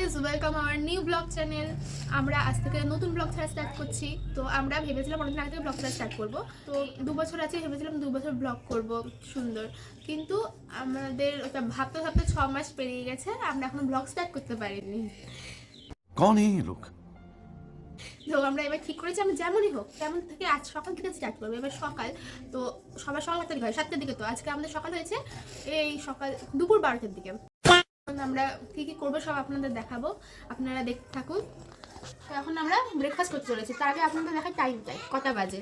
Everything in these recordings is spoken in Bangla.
Guys, welcome our new blog channel. আমরা আজ থেকে নতুন ব্লগ ছাড়া স্টার্ট করছি। তো আমরা ভেবেছিলাম অনেকদিন আগে থেকে ব্লগ ছাড়া স্টার্ট করবো। তো 2 বছর আছে, ভেবেছিলাম 2 বছর ব্লগ করব সুন্দর, কিন্তু আমাদের ওটা ভাবতে ভাবতে 6 মাস পেরিয়ে গেছে, আমরা এখনো ব্লগ স্টার্ট করতে পারিনি। कौन है ये लोग? তো আমরা এবার ঠিক করেছি আমরা যেমনই হোক তেমন থেকে আজ সকাল থেকে স্টার্ট করবো। এবার সকাল তো সবার সকাল 8টার দিকে হয়, 7টার দিকে। তো আজকে আমাদের সকাল হয়েছে এই সকাল দুপুর 12টার দিকে। আমরা কী কী করবো সব আপনাদের দেখাবো, আপনারা দেখতে থাকুন। তো এখন আমরা ব্রেকফাস্ট করতে চলেছি। তার আগে আপনাদের দেখার টাইমটাই কটা বাজে।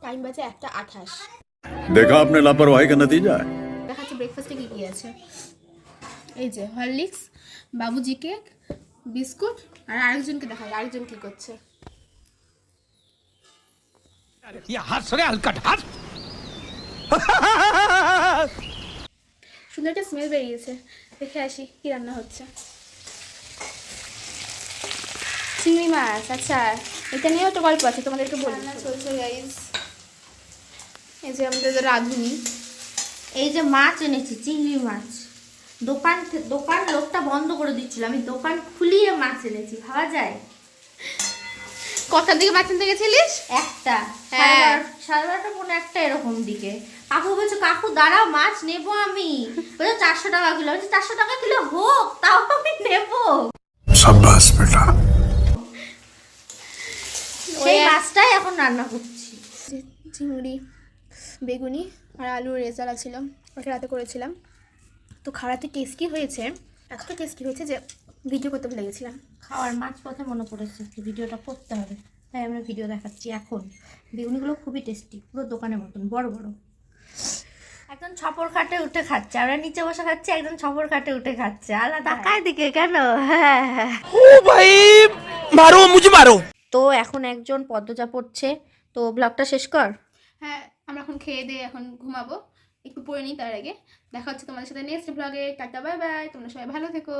টাইম বাজে 1:28। देखा आपने लापरवाही का नतीजा है। দেখাচ্ছে ব্রেকফাস্টে কী কী আছে। এই যে হরলিক্স, বাবুজি কেক, বিস্কুট, আর আরেকজনকে দেখাই আরেকজন কী করছে। সুন্দর একটা স্মেল বেরিয়েছে, দেখে আসি কি রান্না হচ্ছে। চিংড়ি মাছ, আচ্ছা এটা নিয়েও তো গল্প আছে, তোমাদেরকে বলি। রান্না চলছে গাইস। এই যে আমাদের রাঁধুনি, এই যে মাছ এনেছি, চিংড়ি মাছ। দোকান লোকটা বন্ধ করে দিচ্ছিল, আমি দোকান খুলিয়ে মাছ এনেছি, ভাবা যায়? কটার দিকে মাছ আনতে গেছিলিস? একটা হ্যাঁ। 12:30 পৌনে একটা এরকম দিকে। কাকু বলছে, কাকু দাঁড়াও মাছ নেবো আমি। বলছে 400 টাকা কিলো। বলছে 400 টাকা কিলো হোক, তাও আমি নেবো। शाबाश बेटा। সেই মাছটাই এখন রান্না করছি। চিংড়ি, বেগুনি আর আলুর রেজালা ছিল, ওটা রাতে করেছিলাম। তো খাওয়াতে টেস্টি হয়েছে, এতটা টেস্টি হয়েছে যে ভিডিও করতে ভুলে গেছিলাম। খাওয়ার মাছ পথে মনে পড়েছে যে ভিডিওটা করতে হবে, তাই আমরা ভিডিও দেখাচ্ছি এখন। বেগুনিগুলো খুবই টেস্টি, পুরো দোকানের মতন বড় বড়। একজন ছপর খাটে উঠে খাচ্ছে, আমরা নিচে বসে খাচ্ছি, একজন ছপর খাটে উঠে খাচ্ছে। আলাদা তাকায় দিকে কেন? হ্যাঁ ও ভাই মারো মুঝে মারো। তো এখন একজন পদ্মজা পড়ছে, তো ব্লগটা শেষ কর। হ্যাঁ, আমরা এখন খেয়ে দিয়ে এখন ঘুমাবো, একটু পরে নিই। তার আগে দেখা হচ্ছে তোমাদের সাথে নেক্সট ব্লগে। টাটা, বাই বাই, তোমরা সবাই ভালো থেকো।